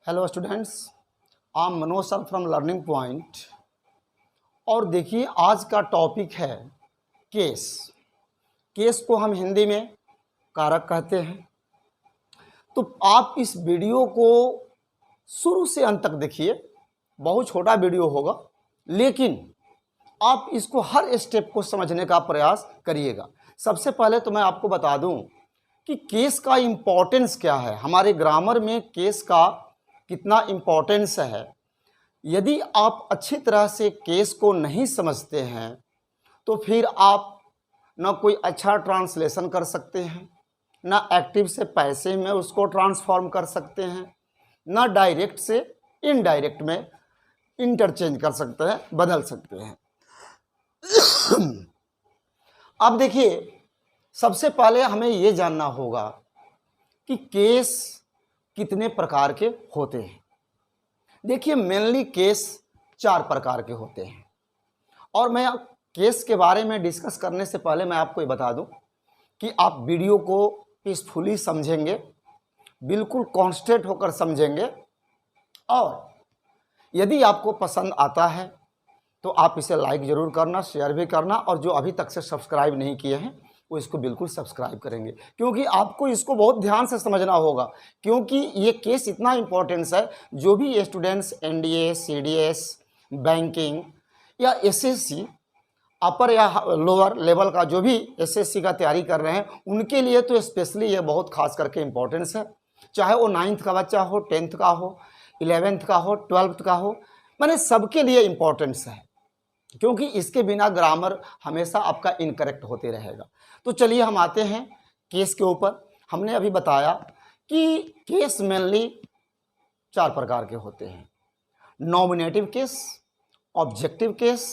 Hello students, I am Manoj sir from learning point. और देखिए, आज का टॉपिक है केस। केस को हम हिंदी में कारक कहते हैं। तो आप इस वीडियो को शुरू से अंत तक देखिए। बहुत छोटा वीडियो होगा, लेकिन आप इसको हर स्टेप को समझने का प्रयास करिएगा। सबसे पहले तो मैं आपको बता दूं कि केस का इम्पोर्टेंस क्या है। हमारे ग्रामर में केस का कितना इम्पोर्टेंस है। यदि आप अच्छी तरह से केस को नहीं समझते हैं तो फिर आप ना कोई अच्छा ट्रांसलेशन कर सकते हैं, ना एक्टिव से पैसिव में उसको ट्रांसफॉर्म कर सकते हैं, ना डायरेक्ट से इनडायरेक्ट में इंटरचेंज कर सकते हैं, बदल सकते हैं। अब देखिए, सबसे पहले हमें ये जानना होगा कि केस कितने प्रकार के होते हैं। देखिए, मेनली केस 4 प्रकार के होते हैं। और मैं केस के बारे में डिस्कस करने से पहले मैं आपको ये बता दूं कि आप वीडियो को पीसफुली समझेंगे, बिल्कुल कॉन्सेंट्रेट होकर समझेंगे। और यदि आपको पसंद आता है तो आप इसे लाइक ज़रूर करना, शेयर भी करना, और जो अभी तक से सब्सक्राइब नहीं किए हैं वो इसको बिल्कुल सब्सक्राइब करेंगे, क्योंकि आपको इसको बहुत ध्यान से समझना होगा। क्योंकि ये केस इतना इम्पोर्टेंस है, जो भी स्टूडेंट्स एनडीए, सीडीएस, बैंकिंग या एसएससी अपर या लोअर लेवल का जो भी एसएससी का तैयारी कर रहे हैं, उनके लिए तो स्पेशली ये बहुत खास करके इम्पोर्टेंस है। चाहे वो 9th का बच्चा हो, 10th का हो, 11th का हो, 12th का हो, मैंने सबके लिए इम्पोर्टेंस है, क्योंकि इसके बिना ग्रामर हमेशा आपका इनकरेक्ट होते रहेगा। तो चलिए हम आते हैं केस के ऊपर। हमने अभी बताया कि केस मेनली 4 प्रकार के होते हैं: nominative case, objective case,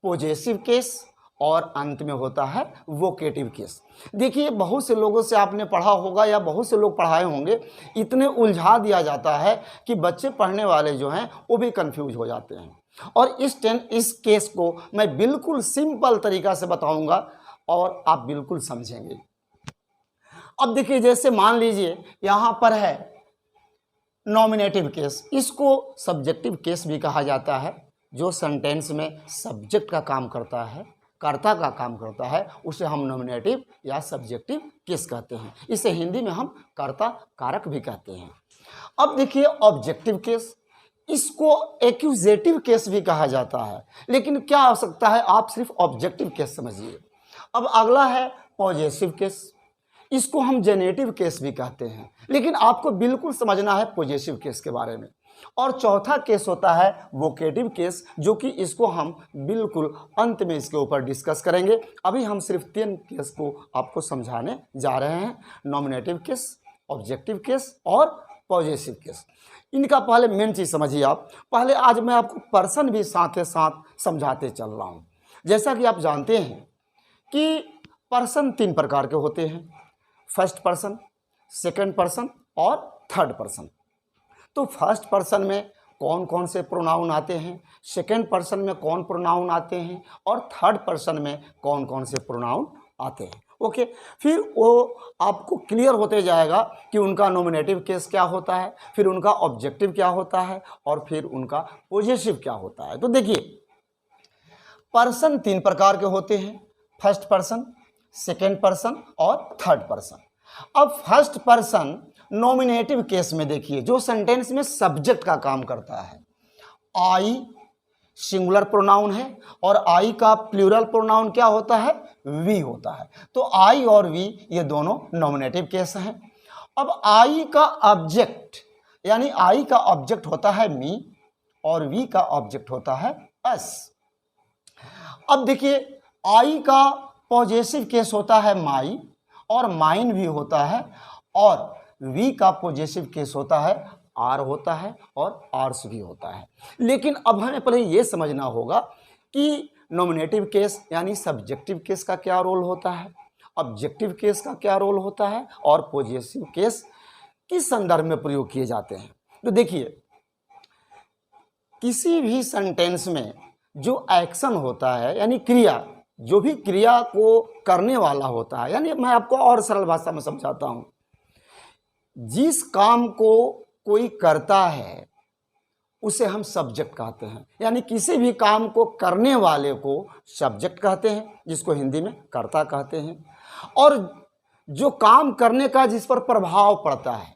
possessive case, और अंत में होता है वोकेटिव केस। देखिए, बहुत से लोगों से आपने पढ़ा होगा या बहुत से लोग पढ़ाए होंगे, इतने उलझा दिया जाता है कि बच्चे पढ़ने वाले जो हैं वो भी कंफ्यूज हो जाते हैं। और इस केस को मैं बिल्कुल सिंपल तरीका से बताऊंगा और आप बिल्कुल समझेंगे। अब देखिए, जैसे मान लीजिए यहाँ पर है नॉमिनेटिव केस, इसको सब्जेक्टिव केस भी कहा जाता है। जो सेंटेंस में सब्जेक्ट का काम करता है, कर्ता का काम करता है, उसे हम नॉमिनेटिव या सब्जेक्टिव केस कहते हैं। इसे हिंदी में हम कर्ता कारक भी कहते हैं। अब देखिए, ऑब्जेक्टिव केस, इसको एक्यूजेटिव केस भी कहा जाता है, लेकिन क्या हो सकता है, आप सिर्फ ऑब्जेक्टिव केस समझिए। अब अगला है पॉजेसिव केस, इसको हम जेनेटिव केस भी कहते हैं, लेकिन आपको बिल्कुल समझना है पॉजेसिव केस के बारे में। और चौथा केस होता है वोकेटिव केस, जो कि इसको हम बिल्कुल अंत में इसके ऊपर डिस्कस करेंगे। अभी हम सिर्फ 3 केस को आपको समझाने जा रहे हैं: नॉमिनेटिव केस, ऑब्जेक्टिव केस और पॉजेसिव केस। इनका पहले मेन चीज़ समझिए आप। पहले आज मैं आपको पर्सन भी साथ साथ समझाते चल रहा हूँ। जैसा कि आप जानते हैं कि पर्सन 3 प्रकार के होते हैं: फर्स्ट पर्सन, सेकंड पर्सन और थर्ड पर्सन। तो फर्स्ट पर्सन में कौन कौन से प्रोनाउन आते हैं, सेकंड पर्सन में कौन प्रोनाउन आते हैं, और थर्ड पर्सन में कौन कौन से प्रोनाउन आते हैं। ओके, फिर वो आपको क्लियर होते जाएगा कि उनका नॉमिनेटिव केस क्या होता है, फिर उनका ऑब्जेक्टिव क्या होता है, और फिर उनका पॉजेसिव क्या होता है। तो देखिए, पर्सन 3 प्रकार के होते हैं: फर्स्ट पर्सन, सेकेंड पर्सन और थर्ड पर्सन। अब फर्स्ट पर्सन नॉमिनेटिव केस में देखिए, जो सेंटेंस में सब्जेक्ट का काम करता है। आई सिंगुलर प्रोनाउन है और आई का प्लूरल प्रोनाउन क्या होता है, वी होता है। तो आई और वी ये दोनों नॉमिनेटिव केस हैं। अब आई का ऑब्जेक्ट, यानी आई का ऑब्जेक्ट होता है मी और वी का ऑब्जेक्ट होता है अस। अब देखिए, आई का पॉजेसिव केस होता है माई और माइन भी होता है, और वी का पॉजेसिव केस होता है आर होता है और आर्स भी होता है। लेकिन अब हमें पहले ये समझना होगा कि नॉमिनेटिव केस यानी सब्जेक्टिव केस का क्या रोल होता है, ऑब्जेक्टिव केस का क्या रोल होता है, और पॉजेसिव केस किस संदर्भ में प्रयोग किए जाते हैं। तो देखिए, किसी भी सेंटेंस में जो एक्शन होता है, यानी क्रिया, जो भी क्रिया को करने वाला होता है, यानी मैं आपको और सरल भाषा में समझाता हूँ, जिस काम को कोई करता है उसे हम सब्जेक्ट कहते हैं, यानी किसी भी काम को करने वाले को सब्जेक्ट कहते हैं, जिसको हिंदी में कर्ता कहते हैं। और जो काम करने का जिस पर प्रभाव पड़ता है,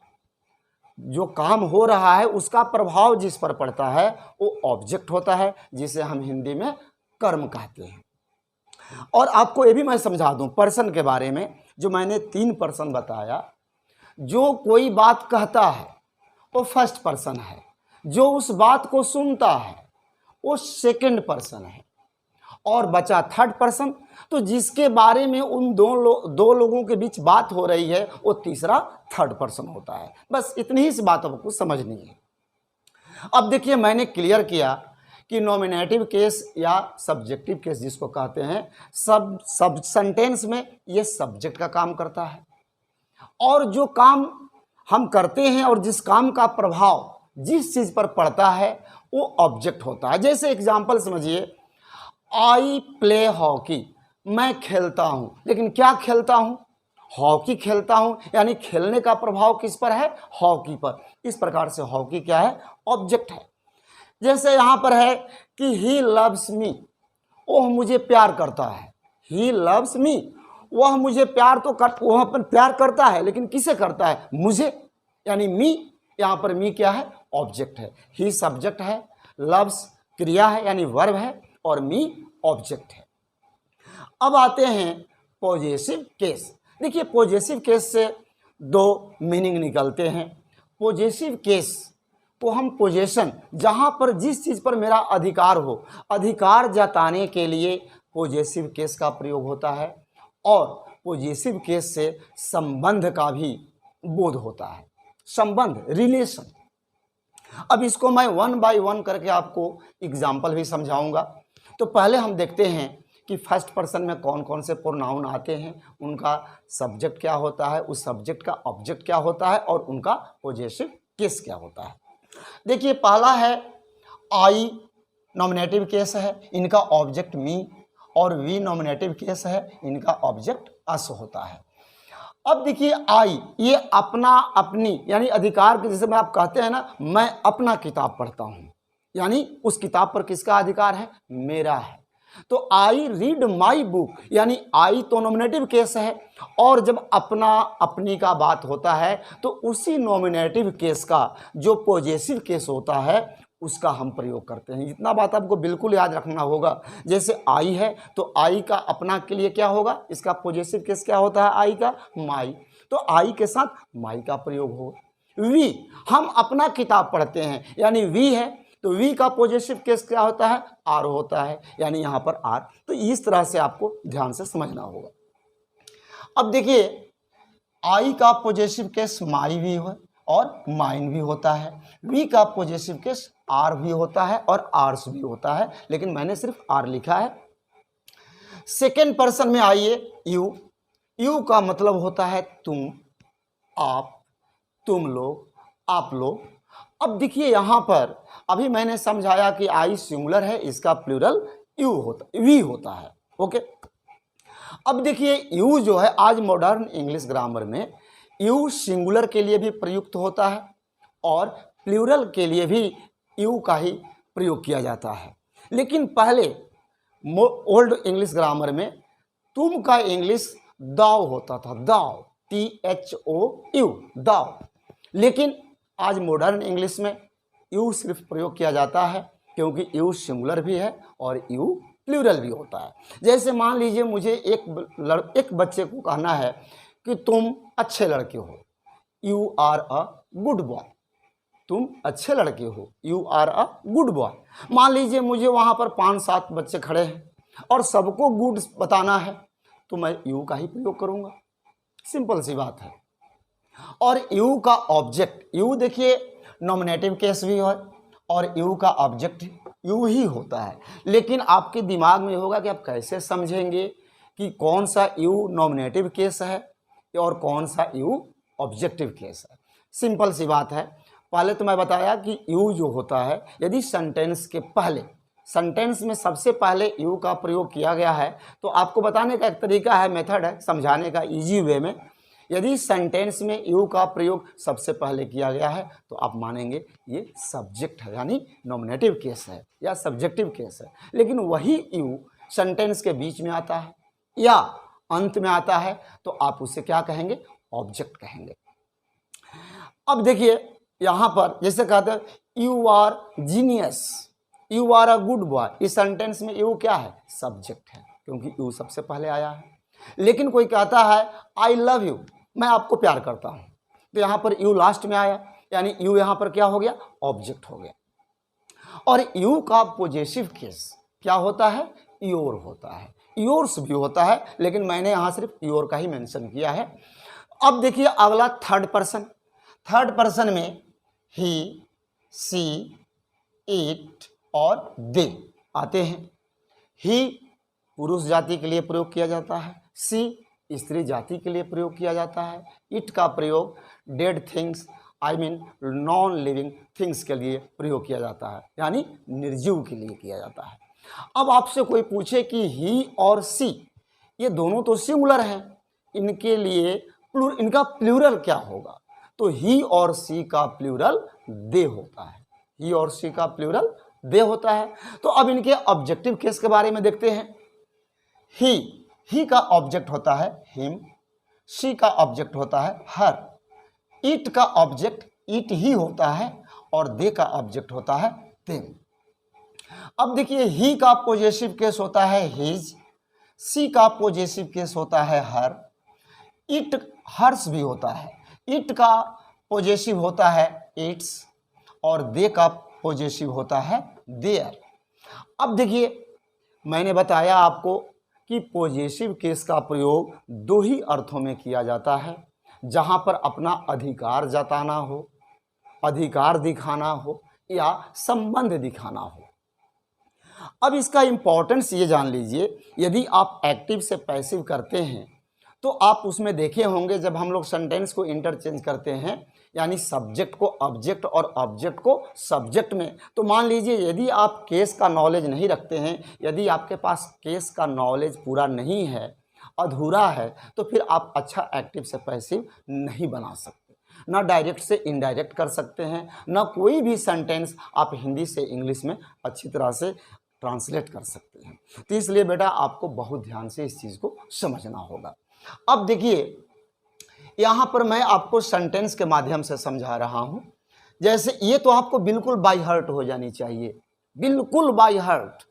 जो काम हो रहा है उसका प्रभाव जिस पर पड़ता है वो ऑब्जेक्ट होता है, जिसे हम हिंदी में कर्म कहते हैं। और आपको ये भी मैं समझा दूं पर्सन के बारे में, जो मैंने 3 पर्सन बताया। जो कोई बात कहता है वो फर्स्ट पर्सन है, जो उस बात को सुनता है वो सेकंड पर्सन है, और बचा थर्ड पर्सन, तो जिसके बारे में उन दो लोगों के बीच बात हो रही है वो तीसरा थर्ड पर्सन होता है। बस इतनी ही सी बात आपको समझनी है। अब देखिए, मैंने क्लियर किया कि नॉमिनेटिव केस या सब्जेक्टिव केस जिसको कहते हैं, सब सेंटेंस में ये सब्जेक्ट का काम करता है, और जो काम हम करते हैं और जिस काम का प्रभाव जिस चीज़ पर पड़ता है वो ऑब्जेक्ट होता है। जैसे एग्जाम्पल समझिए, आई प्ले हॉकी, मैं खेलता हूँ, लेकिन क्या खेलता हूँ? हॉकी खेलता हूँ, यानी खेलने का प्रभाव किस पर है? हॉकी पर। इस प्रकार से हॉकी क्या है? ऑब्जेक्ट है। जैसे यहाँ पर है कि ही लव्स मी, वह मुझे प्यार करता है। ही लव्स मी, वह मुझे प्यार तो वह अपन प्यार करता है, लेकिन किसे करता है? मुझे, यानी मी। यहाँ पर मी क्या है? ऑब्जेक्ट है। ही सब्जेक्ट है, लव्स क्रिया है यानी वर्ब है, और मी ऑब्जेक्ट है। अब आते हैं पॉजेसिव केस। देखिए, पॉजेसिव केस से 2 मीनिंग निकलते हैं। पॉजेसिव केस को हम पोजेशन, जहाँ पर जिस चीज़ पर मेरा अधिकार हो, अधिकार जताने के लिए पॉजेसिव केस का प्रयोग होता है, और पॉजेसिव केस से संबंध का भी बोध होता है। संबंध, रिलेशन। अब इसको मैं 1 बाय 1 करके आपको एग्जाम्पल भी समझाऊंगा। तो पहले हम देखते हैं कि फर्स्ट पर्सन में कौन कौन से प्रोनाउन आते हैं, उनका सब्जेक्ट क्या होता है, उस सब्जेक्ट का ऑब्जेक्ट क्या होता है, और उनका पॉजेसिव केस क्या होता है। देखिए, पहला है आई, नॉमिनेटिव केस है, इनका ऑब्जेक्ट मी, और वी नॉमिनेटिव केस है, इनका ऑब्जेक्ट अस होता है। अब देखिए, आई, ये अपना, अपनी, यानी अधिकार के, जैसे मैं आप कहते हैं ना, मैं अपना किताब पढ़ता हूँ, यानी उस किताब पर किसका अधिकार है? मेरा है। तो आई रीड माई बुक, यानी आई तो नॉमिनेटिव केस है, और जब अपना, अपनी का बात होता है तो उसी नॉमिनेटिव केस का जो पॉजेसिव केस होता है उसका हम प्रयोग करते हैं। इतना बात आपको बिल्कुल याद रखना होगा। जैसे आई है तो आई का अपना के लिए क्या होगा? इसका पॉजेसिव केस क्या होता है? आई का माई, तो आई के साथ माई का प्रयोग होगा। वी, हम अपना किताब पढ़ते हैं, यानी वी है तो वी का पॉजेसिव केस क्या होता है? आर होता है, यानी यहाँ पर आर। तो इस तरह से आपको ध्यान से समझना होगा। अब देखिए, आई का पॉजेसिव केस माई भी है और माइन भी होता है। वी का पॉजेसिव केस आर भी होता है और आर्स भी होता है, लेकिन मैंने सिर्फ आर लिखा है। सेकेंड पर्सन में आइए, यू। यू का मतलब होता है तुम, आप, तुम लोग, आप लोग। अब देखिए, यहाँ पर अभी मैंने समझाया कि आई सिंगुलर है, इसका प्लूरल यू होता, वी होता है। ओके, अब देखिए, यू जो है आज मॉडर्न इंग्लिश ग्रामर में यू सिंगुलर के लिए भी प्रयुक्त होता है और प्लूरल के लिए भी यू का ही प्रयोग किया जाता है। लेकिन पहले ओल्ड इंग्लिश ग्रामर में तुम का इंग्लिश दाव होता था, दाव, THOU, दाव। लेकिन आज मॉडर्न इंग्लिश में यू सिर्फ प्रयोग किया जाता है, क्योंकि यू सिंगुलर भी है और यू प्लूरल भी होता है। जैसे मान लीजिए मुझे एक बच्चे को कहना है कि तुम अच्छे लड़के हो, you are a good boy. तुम अच्छे लड़के हो, you are a good boy. मान लीजिए मुझे वहाँ पर 5-7 बच्चे खड़े हैं और सबको गुड बताना है, तो मैं यू का ही प्रयोग करूँगा। सिंपल सी बात है। और यू का ऑब्जेक्ट, यू देखिए नॉमिनेटिव केस भी है और यू का ऑब्जेक्ट यू ही होता है। लेकिन आपके दिमाग में होगा कि आप कैसे समझेंगे कि कौन सा यू नॉमिनेटिव केस है और कौन सा यू ऑब्जेक्टिव केस है। सिंपल सी बात है। पहले तो मैं बताया कि यू जो होता है, यदि सेंटेंस के पहले, सेंटेंस में सबसे पहले यू का प्रयोग किया गया है, तो आपको बताने का एक तरीका है, मेथड है समझाने का इजी वे में। यदि सेंटेंस में यू का प्रयोग सबसे पहले किया गया है तो आप मानेंगे ये सब्जेक्ट है, यानी नॉमिनेटिव केस है या सब्जेक्टिव केस है। लेकिन वही यू सेंटेंस के बीच में आता है या अंत में आता है तो आप उसे क्या कहेंगे, ऑब्जेक्ट कहेंगे। अब देखिए यहाँ पर जैसे कहते हैं you are genius, you are a good boy, इस सेंटेंस में यू क्या है, सब्जेक्ट है, क्योंकि यू सबसे पहले आया है। लेकिन कोई कहता है आई लव यू, मैं आपको प्यार करता हूँ, तो यहाँ पर यू लास्ट में आया, यानी यू यहाँ पर क्या हो गया, ऑब्जेक्ट हो गया। और यू का पॉजेसिव केस क्या होता है, योर होता है, योर्स भी होता है, लेकिन मैंने यहाँ सिर्फ योर का ही मेंशन किया है। अब देखिए अगला थर्ड पर्सन, थर्ड पर्सन में ही, सी, इट और दे आते हैं। ही पुरुष जाति के लिए प्रयोग किया जाता है, सी स्त्री जाति के लिए प्रयोग किया जाता है, इट का प्रयोग dead things I mean non living things के लिए प्रयोग किया जाता है, यानी निर्जीव के लिए किया जाता है। अब आपसे कोई पूछे कि ही और सी ये दोनों तो सिंगुलर हैं, इनके लिए इनका प्लूरल क्या होगा, तो ही और सी का प्लूरल दे होता है, ही और सी का प्लूरल दे होता है। तो अब इनके ऑब्जेक्टिव केस के बारे में देखते हैं। ही का ऑब्जेक्ट होता है हिम, शी का ऑब्जेक्ट होता है हर, इट का ऑब्जेक्ट इट ही होता है और दे का ऑब्जेक्ट होता है देम। अब देखिए ही का पॉजेसिव केस होता है हिज, सी का पॉजेसिव केस होता है हर, इट हर्स भी होता है, इट का पॉजेसिव होता है इट्स और दे का पॉजेसिव होता है देयर। अब देखिए मैंने बताया आपको कि पॉजेसिव केस का प्रयोग दो ही अर्थों में किया जाता है, जहां पर अपना अधिकार जताना हो, अधिकार दिखाना हो या संबंध दिखाना हो। अब इसका इंपॉर्टेंस ये जान लीजिए, यदि आप एक्टिव से पैसिव करते हैं तो आप उसमें देखे होंगे जब हम लोग सेंटेंस को इंटरचेंज करते हैं, यानी सब्जेक्ट को ऑब्जेक्ट और ऑब्जेक्ट को सब्जेक्ट में, तो मान लीजिए यदि आप केस का नॉलेज नहीं रखते हैं, यदि आपके पास केस का नॉलेज पूरा नहीं है, अधूरा है, तो फिर आप अच्छा एक्टिव से पैसिव नहीं बना सकते, ना डायरेक्ट से इनडायरेक्ट कर सकते हैं, ना कोई भी सेंटेंस आप हिंदी से इंग्लिश में अच्छी तरह से ट्रांसलेट कर सकते हैं। तो इसलिए बेटा आपको बहुत ध्यान से इस चीज़ को समझना होगा। अब देखिए यहाँ पर मैं आपको सेंटेंस के माध्यम से समझा रहा हूँ, जैसे ये तो आपको बिल्कुल बाय हार्ट हो जानी चाहिए, बिल्कुल बाय हार्ट,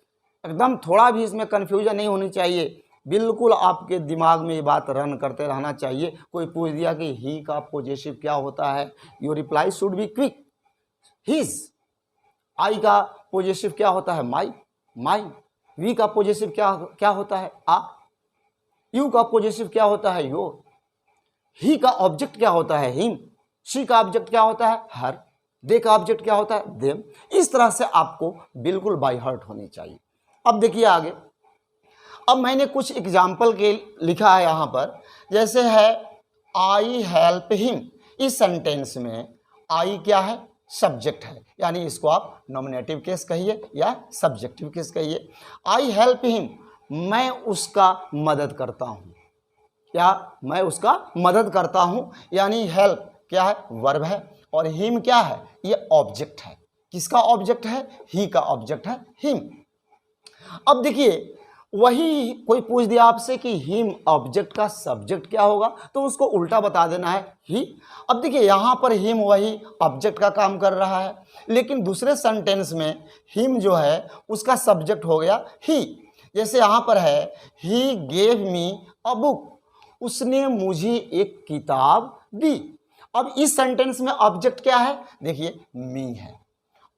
एकदम थोड़ा भी इसमें कन्फ्यूजन नहीं होनी चाहिए, बिल्कुल आपके दिमाग में ये बात रन करते रहना चाहिए। कोई पूछ दिया कि ही का पॉजेसिव क्या होता है, your reply should be quick, his. I का पॉजेसिव क्या होता है, माई, माई। वी का पॉजेसिव क्या होता है, आ। यू का पॉजेसिव क्या होता है, योर। ही का ऑब्जेक्ट क्या होता है, हिम। शी का ऑब्जेक्ट क्या होता है, हर। दे का ऑब्जेक्ट क्या होता है, देम। इस तरह से आपको बिल्कुल बाय हार्ट होनी चाहिए। अब देखिए आगे, अब मैंने कुछ एग्जाम्पल के लिखा है यहाँ पर, जैसे है आई हेल्प हिम। इस सेंटेंस में आई क्या है, सब्जेक्ट है, यानी इसको आप नॉमिनेटिव केस कहिए या सब्जेक्टिव केस कहिए। आई हेल्प हिम, मैं उसका मदद करता हूँ, क्या मैं उसका मदद करता हूँ, यानी हेल्प क्या है, वर्ब है, और हिम क्या है, ये ऑब्जेक्ट है। किसका ऑब्जेक्ट है, ही का ऑब्जेक्ट है हिम। अब देखिए वही कोई पूछ दिया आपसे कि हिम ऑब्जेक्ट का सब्जेक्ट क्या होगा, तो उसको उल्टा बता देना है ही। अब देखिए यहाँ पर हिम वही ऑब्जेक्ट का काम कर रहा है, लेकिन दूसरे सेंटेंस में हिम जो है उसका सब्जेक्ट हो गया ही। जैसे यहाँ पर है he gave me a book, उसने मुझे एक किताब दी। अब इस सेंटेंस में ऑब्जेक्ट क्या है, देखिए मी है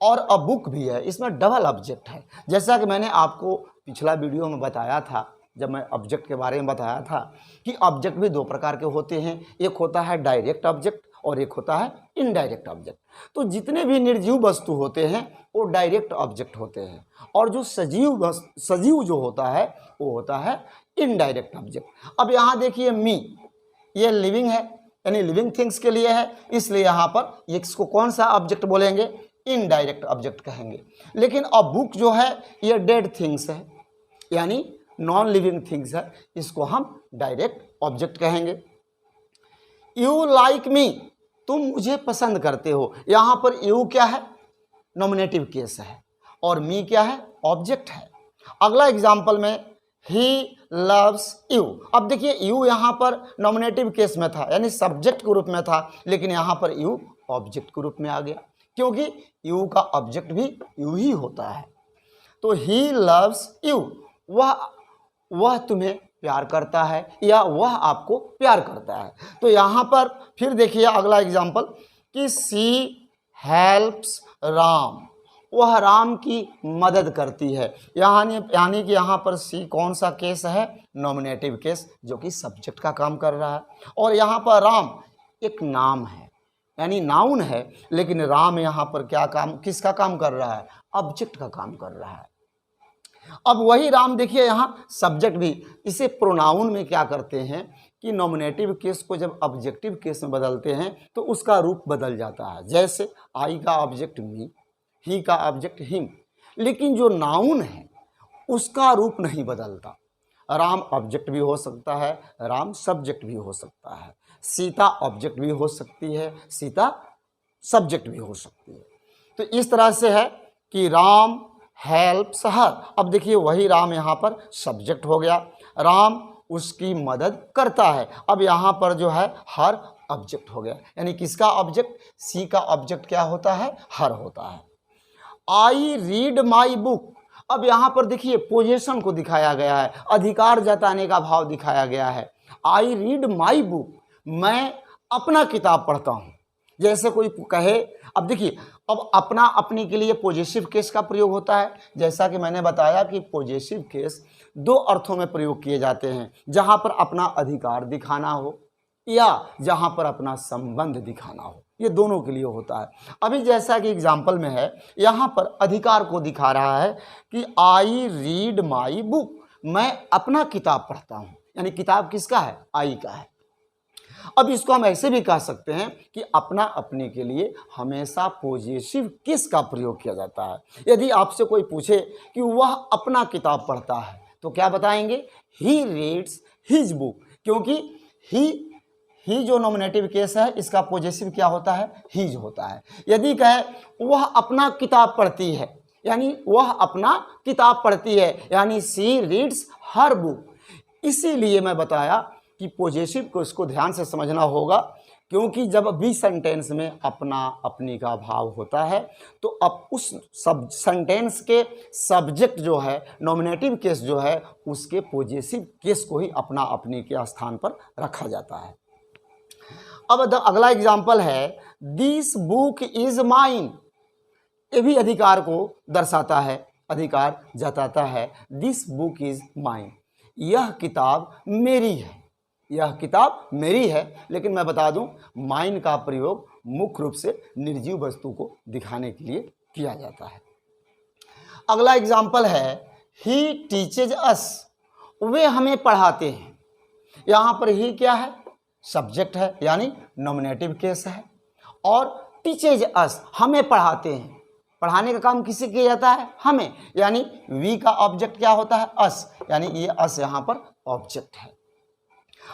और अ बुक भी है, इसमें डबल ऑब्जेक्ट है। जैसा कि मैंने आपको पिछला वीडियो में बताया था, जब मैं ऑब्जेक्ट के बारे में बताया था कि ऑब्जेक्ट भी दो प्रकार के होते हैं, एक होता है डायरेक्ट ऑब्जेक्ट और एक होता है इनडायरेक्ट ऑब्जेक्ट। तो जितने भी निर्जीव वस्तु होते हैं वो डायरेक्ट ऑब्जेक्ट होते हैं, और जो सजीव जो होता है वो होता है इनडायरेक्ट ऑब्जेक्ट। अब यहाँ देखिए मी, ये लिविंग है, यानी लिविंग थिंग्स के लिए है, इसलिए यहाँ पर इसको कौन सा ऑब्जेक्ट बोलेंगे, इनडायरेक्ट ऑब्जेक्ट कहेंगे। लेकिन अ बुक जो है ये डेड थिंग्स है, यानी नॉन लिविंग थिंग्स है, इसको हम डायरेक्ट ऑब्जेक्ट कहेंगे। यू लाइक मी, तुम मुझे पसंद करते हो। यहाँ पर यू क्या है, नॉमिनेटिव केस है, और मी क्या है, ऑब्जेक्ट है। अगला एग्जाम्पल में ही लव्स यू। अब देखिए यू यहाँ पर नॉमिनेटिव केस में था, यानी सब्जेक्ट के रूप में था, लेकिन यहाँ पर यू ऑब्जेक्ट के रूप में आ गया, क्योंकि यू का ऑब्जेक्ट भी यू ही होता है। तो ही लव्स यू, वह तुम्हें प्यार करता है, या वह आपको प्यार करता है। तो यहाँ पर फिर देखिए अगला एग्जाम्पल कि सी हेल्प्स राम, वह राम की मदद करती है। यानी कि यहाँ पर सी कौन सा केस है, नॉमिनेटिव केस, जो कि सब्जेक्ट का काम कर रहा है। और यहाँ पर राम एक नाम है, यानी नाउन है, लेकिन राम यहाँ पर क्या काम, किसका काम कर रहा है, ऑब्जेक्ट का काम कर रहा है। अब वही राम देखिए यहाँ सब्जेक्ट भी, इसे प्रोनाउन में क्या करते हैं कि नॉमिनेटिव केस को जब ऑब्जेक्टिव केस में बदलते हैं तो उसका रूप बदल जाता है। जैसे आई का ऑब्जेक्ट मी, ही का ऑब्जेक्ट हिम, लेकिन जो नाउन है उसका रूप नहीं बदलता। राम ऑब्जेक्ट भी हो सकता है, राम सब्जेक्ट भी हो सकता है, सीता ऑब्जेक्ट भी हो सकती है, सीता सब्जेक्ट भी हो सकती है। तो इस तरह से है कि राम हेल्प्स हर। अब देखिए वही राम यहाँ पर सब्जेक्ट हो गया, राम उसकी मदद करता है। अब यहाँ पर जो है हर ऑब्जेक्ट हो गया, यानी किसका ऑब्जेक्ट, सी का ऑब्जेक्ट क्या होता है, हर होता है। आई रीड माई बुक, अब यहाँ पर देखिए पोजीशन को दिखाया गया है, अधिकार जताने का भाव दिखाया गया है। आई रीड माई बुक, मैं अपना किताब पढ़ता हूँ। जैसे कोई कहे, अब देखिए अब अपना अपने के लिए पॉजिटिव केस का प्रयोग होता है। जैसा कि मैंने बताया कि पॉजिटिव केस दो अर्थों में प्रयोग किए जाते हैं, जहाँ पर अपना अधिकार दिखाना हो या जहाँ पर अपना संबंध दिखाना हो, ये दोनों के लिए होता है। अभी जैसा कि एग्जाम्पल में है, यहाँ पर अधिकार को दिखा रहा है कि आई रीड माई बुक, मैं अपना किताब पढ़ता हूँ, यानी किताब किसका है, आई का है। अब इसको हम ऐसे भी कह सकते हैं कि अपना अपने के लिए हमेशा पॉजिटिव केस का प्रयोग किया जाता है। यदि आपसे कोई पूछे कि वह अपना किताब पढ़ता है तो क्या बताएंगे, ही रीड्स हिज बुक, क्योंकि ही जो नॉमिनेटिव केस है इसका पॉजिटिव क्या होता है, हिज होता है। यदि कहे वह अपना किताब पढ़ती है, यानी वह अपना किताब पढ़ती है, यानी सी रीड्स हर बुक। इसीलिए मैं बताया कि पॉजिटिव को इसको ध्यान से समझना होगा, क्योंकि जब भी सेंटेंस में अपना अपनी का भाव होता है तो अब उस सब सेंटेंस के सब्जेक्ट जो है, नॉमिनेटिव केस जो है, उसके पॉजिटिव केस को ही अपना अपनी के स्थान पर रखा जाता है। अब अगला एग्जाम्पल है, दिस बुक इज माइन, ये भी अधिकार को दर्शाता है, अधिकार जताता है। दिस बुक इज माइन, यह किताब मेरी है, यह किताब मेरी है। लेकिन मैं बता दूं, माइन का प्रयोग मुख्य रूप से निर्जीव वस्तु को दिखाने के लिए किया जाता है। अगला एग्जाम्पल है, ही टीचेज अस, वे हमें पढ़ाते हैं। यहाँ पर ही क्या है, सब्जेक्ट है, यानी नॉमिनेटिव केस है, और टीचेज अस, हमें पढ़ाते हैं। पढ़ाने का काम किसे किया जाता है, हमें, यानी वी का ऑब्जेक्ट क्या होता है, अस, यानी ये अस यहाँ पर ऑब्जेक्ट है।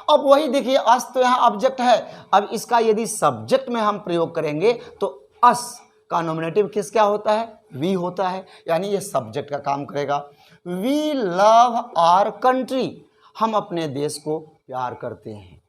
अब वही देखिए, अस तो यहाँ ऑब्जेक्ट है, अब इसका यदि सब्जेक्ट में हम प्रयोग करेंगे तो अस का नॉमिनेटिव केस क्या होता है, वी होता है, यानी ये सब्जेक्ट का काम करेगा। वी लव आवर कंट्री, हम अपने देश को प्यार करते हैं,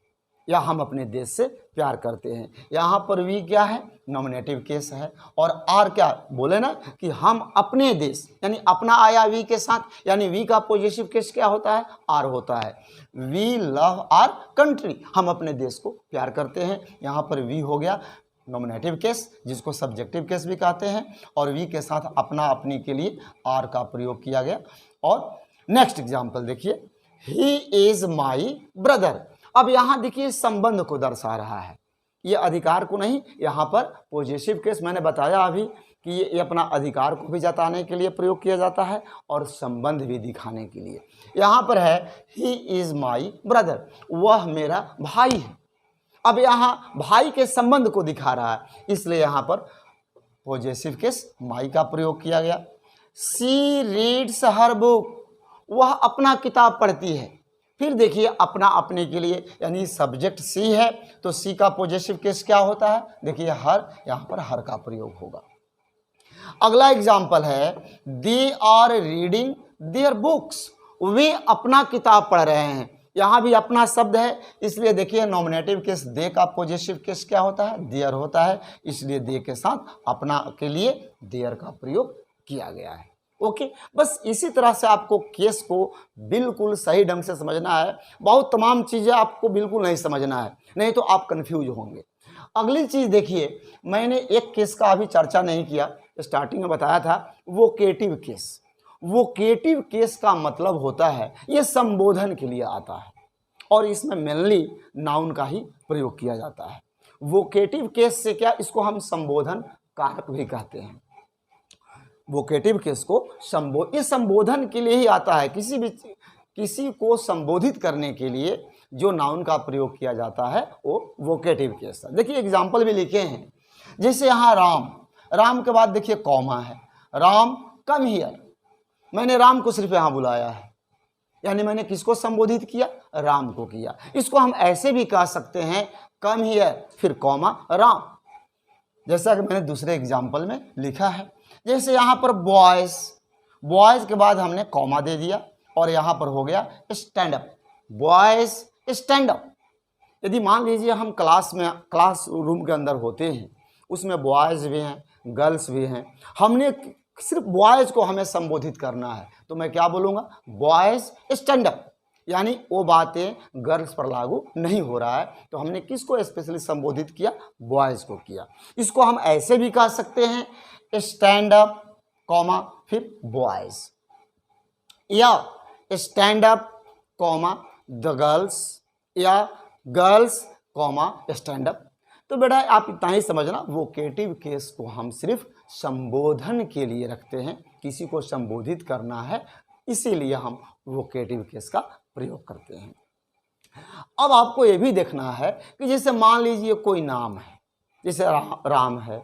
या हम अपने देश से प्यार करते हैं। यहाँ पर वी क्या है, नॉमिनेटिव केस है, और आर क्या बोले ना कि हम अपने देश, यानी अपना आया वी के साथ, यानी वी का पॉजिटिव केस क्या होता है, आर होता है। वी लव आवर कंट्री, हम अपने देश को प्यार करते हैं। यहाँ पर वी हो गया नॉमिनेटिव केस, जिसको सब्जेक्टिव केस भी कहते हैं, और वी के साथ अपना अपनी के लिए आर का प्रयोग किया गया। और नेक्स्ट एग्जाम्पल देखिए, ही इज माई ब्रदर। अब यहाँ देखिए संबंध को दर्शा रहा है, ये अधिकार को नहीं। यहाँ पर पॉजिटिव केस मैंने बताया अभी कि ये अपना अधिकार को भी जताने के लिए प्रयोग किया जाता है, और संबंध भी दिखाने के लिए। यहाँ पर है, ही इज़ माई ब्रदर, वह मेरा भाई है। अब यहाँ भाई के संबंध को दिखा रहा है, इसलिए यहाँ पर पॉजिटिव केस माई का प्रयोग किया गया। सी रीड्स हर बुक, वह अपना किताब पढ़ती है। फिर देखिए अपना अपने के लिए, यानी सब्जेक्ट सी है तो सी का पॉजेसिव केस क्या होता है, देखिए हर, यहाँ पर हर का प्रयोग होगा। अगला एग्जाम्पल है they are reading their books, वे अपना किताब पढ़ रहे हैं। यहाँ भी अपना शब्द है, इसलिए देखिए नॉमिनेटिव केस दे का पॉजेसिव केस क्या होता है, देयर होता है, इसलिए दे के साथ अपना के लिए देयर का प्रयोग किया गया है। ओके, बस इसी तरह से आपको केस को बिल्कुल सही ढंग से समझना है। बहुत तमाम चीज़ें आपको बिल्कुल नहीं समझना है, नहीं तो आप कंफ्यूज होंगे। अगली चीज़ देखिए, मैंने एक केस का अभी चर्चा नहीं किया, स्टार्टिंग में बताया था, वोकेटिव केस। वोकेटिव केस का मतलब होता है ये संबोधन के लिए आता है और इसमें मेनली नाउन का ही प्रयोग किया जाता है। वोकेटिव केस से क्या, इसको हम संबोधन कारक भी कहते हैं। वोकेटिव केस को ये संबोधन के लिए ही आता है, किसी को संबोधित करने के लिए जो नाउन का प्रयोग किया जाता है वो वोकेटिव केस है। देखिए एग्जाम्पल भी लिखे हैं, जैसे यहाँ राम, राम के बाद देखिए कॉमा है, राम कम हियर, मैंने राम को सिर्फ यहाँ बुलाया है, यानी मैंने किसको संबोधित किया, राम को किया। इसको हम ऐसे भी कह सकते हैं कम हियर फिर कॉमा राम, जैसा कि मैंने दूसरे एग्जाम्पल में लिखा है। जैसे यहाँ पर बॉयज, बॉयज के बाद हमने कॉमा दे दिया और यहाँ पर हो गया stand up, boys stand up. यदि मान लीजिए हम क्लास रूम के अंदर होते हैं, उसमें बॉयज़ भी हैं गर्ल्स भी हैं, हमने सिर्फ बॉयज़ को हमें संबोधित करना है तो मैं क्या बोलूँगा, बॉयज़ स्टैंड अप, यानी वो बातें गर्ल्स पर लागू नहीं हो रहा है, तो हमने किसको स्पेशली संबोधित किया, बॉयज़ को किया। इसको हम ऐसे भी कह सकते हैं स्टैंड अप कॉमा फिर बॉयज़, या stand up comma the girls, या गर्ल्स कॉमा स्टैंड अप। तो बेटा आप इतना ही समझना, वोकेटिव केस को हम सिर्फ संबोधन के लिए रखते हैं, किसी को संबोधित करना है इसीलिए हम वोकेटिव केस का प्रयोग करते हैं। अब आपको ये भी देखना है कि जैसे मान लीजिए कोई नाम है, जैसे राम है,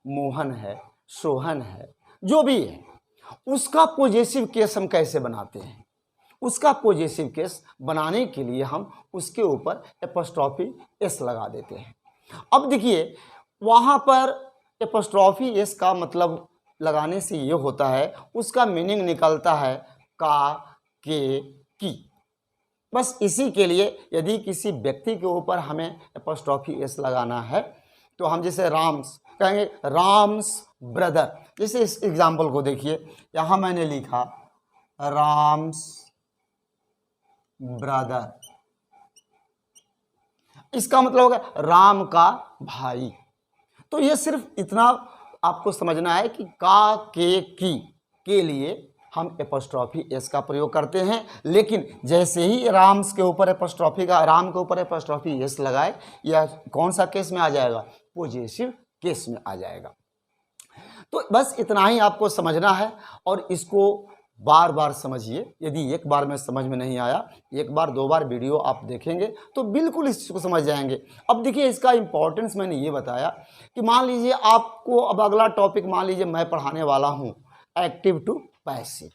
मोहन है, सोहन है, जो भी है, उसका पॉजेसिव केस हम कैसे बनाते हैं। उसका पॉजेसिव केस बनाने के लिए हम उसके ऊपर एपोस्ट्रोफी एस लगा देते हैं। अब देखिए वहाँ पर एपोस्ट्रोफी एस का मतलब लगाने से ये होता है, उसका मीनिंग निकलता है का, के, की। बस इसी के लिए यदि किसी व्यक्ति के ऊपर हमें एपोस्ट्रोफी एस लगाना है तो हम जैसे राम्स कहेंगे राम्स ब्रदर। जैसे इस एग्जाम्पल को देखिए, यहाँ मैंने लिखा राम्स ब्रदर, इसका मतलब होगा राम का भाई। तो ये सिर्फ इतना आपको समझना है कि का, के, की के लिए हम एपोस्ट्रोफी एस का प्रयोग करते हैं, लेकिन जैसे ही राम्स के ऊपर एपोस्ट्रोफी का, राम के ऊपर एपोस्ट्रोफी एस लगाए, या कौन सा केस में आ जाएगा, पॉजेसिव केस में आ जाएगा। तो बस इतना ही आपको समझना है और इसको बार बार समझिए। यदि एक बार में समझ में नहीं आया, एक बार दो बार वीडियो आप देखेंगे तो बिल्कुल इसको समझ जाएंगे। अब देखिए इसका इम्पोर्टेंस मैंने ये बताया कि मान लीजिए आपको अब अगला टॉपिक मान लीजिए मैं पढ़ाने वाला हूँ एक्टिव टू पैसिव।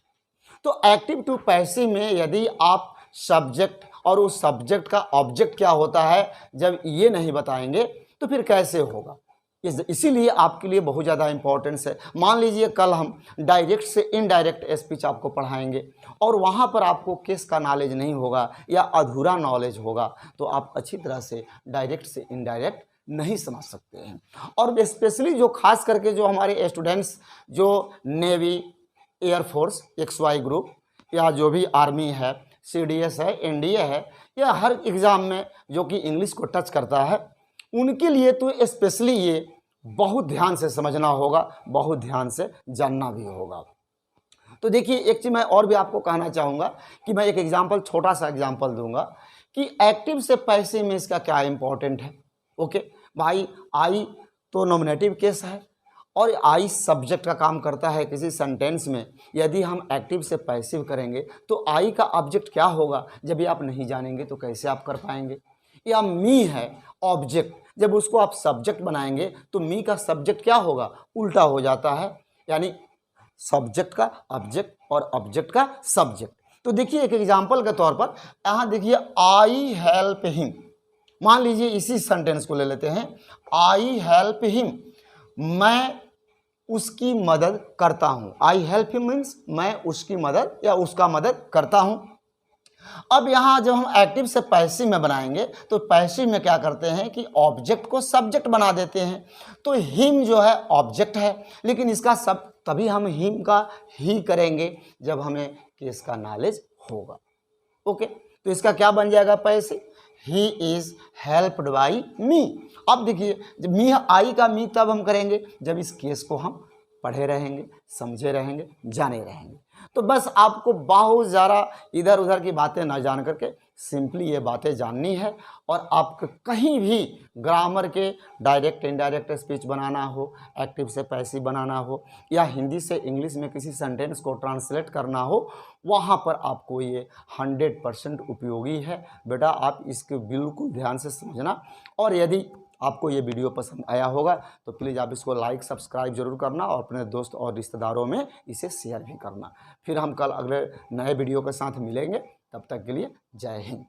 तो एक्टिव टू पैसिव में यदि आप सब्जेक्ट और उस सब्जेक्ट का ऑब्जेक्ट क्या होता है जब ये नहीं बताएंगे तो फिर कैसे होगा। इसीलिए आपके लिए बहुत ज़्यादा इंपॉर्टेंस है। मान लीजिए कल हम डायरेक्ट से इनडायरेक्ट स्पीच आपको पढ़ाएंगे और वहाँ पर आपको केस का नॉलेज नहीं होगा या अधूरा नॉलेज होगा तो आप अच्छी तरह से डायरेक्ट से इनडायरेक्ट नहीं समझ सकते हैं। और स्पेशली जो खास करके जो हमारे स्टूडेंट्स जो नेवी, एयरफोर्स, XY ग्रुप या जो भी आर्मी है, CDS है, NDA है, या हर एग्ज़ाम में जो कि इंग्लिश को टच करता है, उनके लिए तो स्पेशली ये बहुत ध्यान से समझना होगा, बहुत ध्यान से जानना भी होगा। तो देखिए एक चीज़ मैं और भी आपको कहना चाहूँगा कि मैं एक एग्जांपल, छोटा सा एग्जांपल दूंगा कि एक्टिव से पैसिव में इसका क्या इंपॉर्टेंट है। ओके भाई, आई तो नॉमिनेटिव केस है और आई सब्जेक्ट का काम करता है किसी सेंटेंस में। यदि हम एक्टिव से पैसिव करेंगे तो आई का ऑब्जेक्ट क्या होगा, जब ये आप नहीं जानेंगे तो कैसे आप कर पाएंगे। या मी है ऑब्जेक्ट, जब उसको आप सब्जेक्ट बनाएंगे तो मी का सब्जेक्ट क्या होगा, उल्टा हो जाता है, यानी सब्जेक्ट का ऑब्जेक्ट और ऑब्जेक्ट का सब्जेक्ट। तो देखिए एक एग्जाम्पल के तौर पर यहाँ देखिए आई हेल्प हिम, मान लीजिए इसी सेंटेंस को ले लेते हैं, आई हेल्प हिम, मैं उसकी मदद करता हूं। आई हेल्प हिम मीन्स मैं उसकी मदद या उसका मदद करता हूं। अब यहां जब हम एक्टिव से पैसिव में बनाएंगे तो पैसिव में क्या करते हैं कि ऑब्जेक्ट को सब्जेक्ट बना देते हैं। तो हिम जो है ऑब्जेक्ट है, लेकिन इसका सब तभी हम हिम का ही करेंगे जब हमें केस का नॉलेज होगा। ओके, तो इसका क्या बन जाएगा passive, he is helped by me. अब देखिए जब मी आई का मी तब हम करेंगे जब इस केस को हम पढ़े रहेंगे, समझे रहेंगे, जाने रहेंगे। तो बस आपको बहुत ज़्यादा इधर उधर की बातें ना जान करके सिंपली ये बातें जाननी है। और आपको कहीं भी ग्रामर के डायरेक्ट इनडायरेक्ट स्पीच बनाना हो, एक्टिव से पैसिव बनाना हो, या हिंदी से इंग्लिश में किसी सेंटेंस को ट्रांसलेट करना हो, वहाँ पर आपको ये 100% उपयोगी है बेटा। आप इसके बिल्कुल ध्यान से समझना। और यदि आपको ये वीडियो पसंद आया होगा तो प्लीज़ आप इसको लाइक सब्सक्राइब जरूर करना और अपने दोस्त और रिश्तेदारों में इसे शेयर भी करना। फिर हम कल अगले नए वीडियो के साथ मिलेंगे, तब तक के लिए जय हिंद।